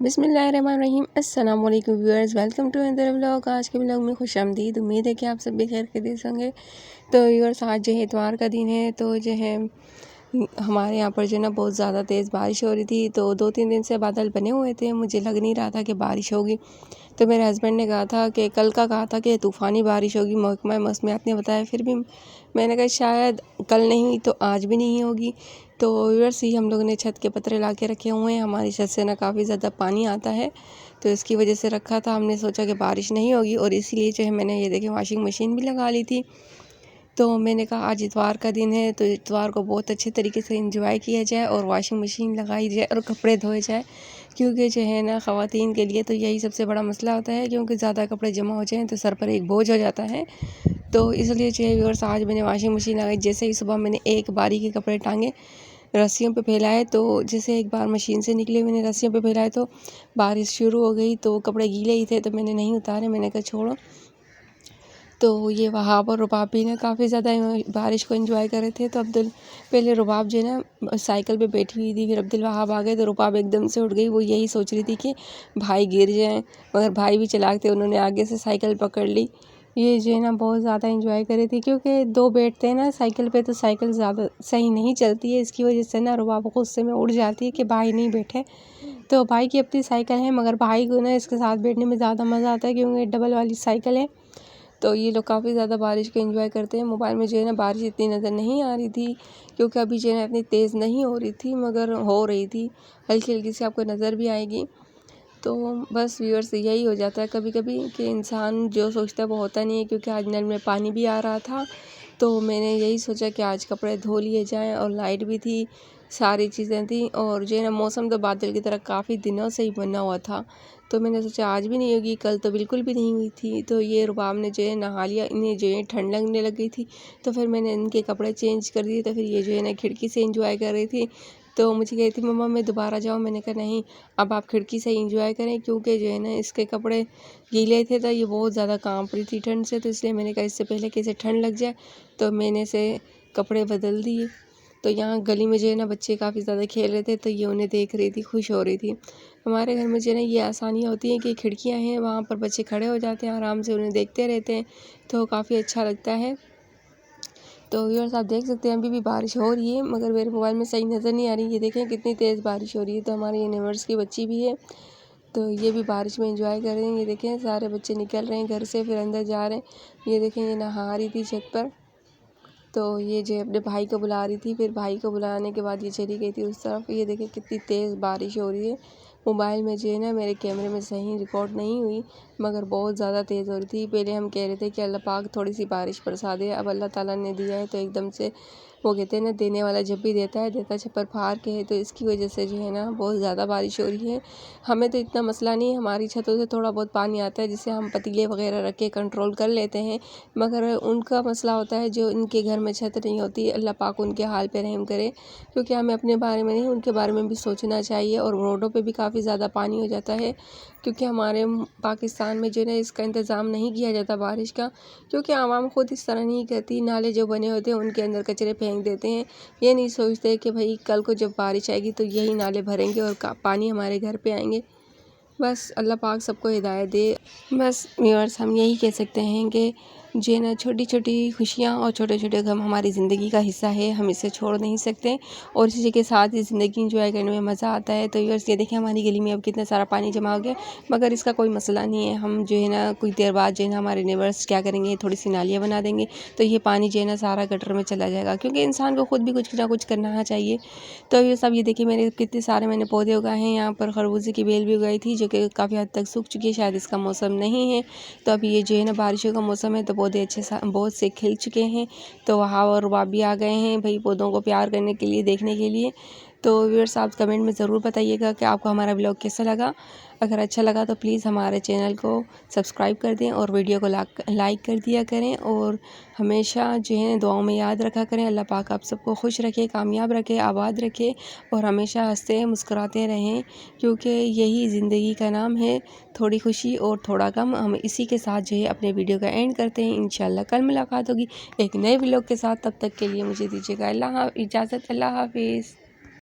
बिस्मिल्लाहिर्रहमानिर्रहीम अस्सलाम वालेकुम viewers, welcome to another vlog. आज के व्लॉग में खुशामदीद। उम्मीद है कि आप सब भी खैर खैरियत होंगे। तो व्यूअर्स, आज जो है इतवार का दिन है, तो जो है हमारे यहाँ पर जो है ना बहुत ज़्यादा तेज़ बारिश हो रही थी। तो 2-3 दिन से बादल बने हुए थे, मुझे लग नहीं रहा था कि बारिश होगी। तो मेरे हस्बैंड ने कहा था कि कल का कहा था कि तूफ़ानी बारिश होगी, महकमा मौसमियात ने बताया। फिर भी मैंने कहा शायद कल नहीं हुई तो आज भी नहीं होगी। तो व्यूअर्स, ही हम लोगों ने छत के पतरे ला के रखे हुए हैं। हमारी छत से ना काफ़ी ज़्यादा पानी आता है, तो इसकी वजह से रखा था। हमने सोचा कि बारिश नहीं होगी और इसीलिए जो है मैंने ये देखें वाशिंग मशीन भी लगा ली थी। तो मैंने कहा आज इतवार का दिन है, तो इतवार को बहुत अच्छे तरीके से एंजॉय किया जाए और वाशिंग मशीन लगाई जाए और कपड़े धोए जाए, क्योंकि जो है ना ख़वातीन के लिए तो यही सबसे बड़ा मसला होता है, क्योंकि ज़्यादा कपड़े जमा हो जाएँ तो सर पर एक बोझ हो जाता है। तो इसलिए जो है व्यूअर्स, आज मैंने वाशिंग मशीन लगाई। जैसे ही सुबह मैंने एक बारी के कपड़े टांगे, रस्सियों पे फैलाए, तो जैसे एक बार मशीन से निकले मैंने रस्सियों पे फैलाए तो बारिश शुरू हो गई। तो कपड़े गीले ही थे तो मैंने नहीं उतारे, मैंने कहा छोड़ो। तो ये वहाब और रुबाब भी ना काफ़ी ज़्यादा बारिश को एंजॉय कर रहे थे। तो पहले रुबाब जो है ना साइकिल पे बैठी हुई थी, फिर अब्दुल वहाब आ गए तो रुबाब एकदम से उठ गई। वो यही सोच रही थी कि भाई गिर जाएं, मगर भाई भी चालाक थे, उन्होंने आगे से साइकिल पकड़ ली। ये जो है ना बहुत ज़्यादा एंजॉय कर रही थी, क्योंकि दो बैठते हैं ना साइकिल पे तो साइकिल ज़्यादा सही नहीं चलती है। इसकी वजह से ना रुबाब गुस्से में उड़ जाती है कि भाई नहीं बैठे। तो भाई की अपनी साइकिल है, मगर भाई को ना इसके साथ बैठने में ज़्यादा मज़ा आता है, क्योंकि डबल वाली साइकिल है। तो ये लोग काफ़ी ज़्यादा बारिश को एंजॉय करते हैं। मोबाइल में जो है ना बारिश इतनी नज़र नहीं आ रही थी, क्योंकि अभी जो है ना इतनी तेज़ नहीं हो रही थी, मगर हो रही थी हल्की हल्की सी, आपको नज़र भी आएगी। तो बस व्यूअर्स, यही हो जाता है कभी कभी कि इंसान जो सोचता है वो होता नहीं है। क्योंकि आज नल में पानी भी आ रहा था, तो मैंने यही सोचा कि आज कपड़े धो लिए जाएँ, और लाइट भी थी, सारी चीज़ें थी, और जो है ना मौसम तो बादल की तरह काफ़ी दिनों से ही बना हुआ था। तो मैंने सोचा आज भी नहीं होगी, कल तो बिल्कुल भी नहीं हुई थी। तो ये रुबाब ने जो है नहा लिया, इन्हें जो है ठंड लगने लग गई थी, तो फिर मैंने इनके कपड़े चेंज कर दिए। तो फिर ये जो है ना खिड़की से एंजॉय कर रही थी। तो मुझे कह रही थी मम्मा मैं दोबारा जाऊँ, मैंने कहा नहीं, अब आप खिड़की से एंजॉय करें, क्योंकि जो है ना इसके कपड़े गीले थे तो ये बहुत ज़्यादा कांप रही थी ठंड से। तो इसलिए मैंने कहा इससे पहले कि इसे ठंड लग जाए, तो मैंने से कपड़े बदल दिए। तो यहाँ गली में जो है ना बच्चे काफ़ी ज़्यादा खेल रहे थे, तो ये उन्हें देख रही थी, खुश हो रही थी। हमारे घर में जो है ना ये आसानियाँ होती हैं कि खिड़कियाँ हैं, वहाँ पर बच्चे खड़े हो जाते हैं, आराम से उन्हें देखते रहते हैं, तो काफ़ी अच्छा लगता है। तो व्यूअर्स, आप देख सकते हैं अभी भी बारिश हो रही है, मगर मेरे मोबाइल में सही नज़र नहीं आ रही। ये देखें कितनी तेज़ बारिश हो रही है। तो हमारे ये नेबर्स की बच्ची भी है, तो ये भी बारिश में एंजॉय कर रहे हैं। ये देखें सारे बच्चे निकल रहे हैं घर से, फिर अंदर जा रहे हैं। ये देखें ये नहा रही थी छत पर, तो ये जो अपने भाई को बुला रही थी, फिर भाई को बुलाने के बाद ये चली गई थी उस तरफ। ये देखें कितनी तेज़ बारिश हो रही है। मोबाइल में जो है ना मेरे कैमरे में सही रिकॉर्ड नहीं हुई, मगर बहुत ज़्यादा तेज़ हो रही थी। पहले हम कह रहे थे कि अल्लाह पाक थोड़ी सी बारिश बरसा दे, अब अल्लाह ताला ने दिया है तो एकदम से, वो कहते हैं ना देने वाला जब भी देता है देता छप्पर फाड़ के है। तो इसकी वजह से जो है ना बहुत ज़्यादा बारिश हो रही है। हमें तो इतना मसला नहीं है, हमारी छतों से थोड़ा बहुत पानी आता है, जिससे हम पतीले वगैरह रख के कंट्रोल कर लेते हैं। मगर उनका मसला होता है जो इनके घर में छत नहीं होती। अल्लाह पाक उनके हाल पे रहम करे, क्योंकि हमें अपने बारे में नहीं उनके बारे में भी सोचना चाहिए। और रोडों पे भी काफ़ी ज़्यादा पानी हो जाता है, क्योंकि हमारे पाकिस्तान में जो है ना इसका इंतज़ाम नहीं किया जाता बारिश का, क्योंकि आवाम खुद इस तरह नहीं करती। नाले जो बने होते हैं उनके अंदर कचरे फेंक देते हैं, ये नहीं सोचते कि भाई कल को जब बारिश आएगी तो यही नाले भरेंगे और पानी हमारे घर पे आएंगे। बस अल्लाह पाक सबको हिदायत दे। बस व्यूअर्स, हम यही कह सकते हैं कि जो है ना छोटी छोटी खुशियाँ और छोटे छोटे गम हमारी ज़िंदगी का हिस्सा है, हम इसे छोड़ नहीं सकते, और इसी के साथ ही ज़िंदगी इंजॉय करने में मज़ा आता है। तो व्यूअर्स, ये देखें हमारी गली में अब कितना सारा पानी जमा हो गया, मगर इसका कोई मसला नहीं है। हम जो है ना कुछ देर बाद जो है ना हमारे नेबर्स क्या करेंगे, थोड़ी सी नालियाँ बना देंगे, तो ये पानी जो है ना सारा गटर में चला जाएगा, क्योंकि इंसान को खुद भी कुछ ना कुछ करना चाहिए। तो ये सब, ये देखिए मेरे कितने सारे मैंने पौधे उगाए हैं। यहाँ पर खरबूजे की बेल भी उगाई थी, जो कि काफ़ी हद तक सूख चुकी है, शायद इसका मौसम नहीं है। तो अभी ये जो है ना बारिशों का मौसम है, तो पौधे अच्छे बहुत से खिल चुके हैं। तो वहाँ और रुबाब भी आ गए हैं भाई पौधों को प्यार करने के लिए, देखने के लिए। तो व्यूअर्स, आप कमेंट में ज़रूर बताइएगा कि आपको हमारा ब्लॉग कैसा लगा। अगर अच्छा लगा तो प्लीज़ हमारे चैनल को सब्सक्राइब कर दें और वीडियो को लाइक कर दिया करें, और हमेशा जो है दुआओं में याद रखा करें। अल्लाह पाक आप सबको खुश रखे, कामयाब रखे, आबाद रखे, और हमेशा हंसते मुस्कुराते रहें, क्योंकि यही ज़िंदगी का नाम है, थोड़ी खुशी और थोड़ा गम। हम इसी के साथ जो है अपने वीडियो का एंड करते हैं। इंशाल्लाह कल मुलाकात होगी एक नए व्लॉग के साथ। तब तक के लिए मुझे दीजिएगा इजाज़त। अल्लाह हाफिज़।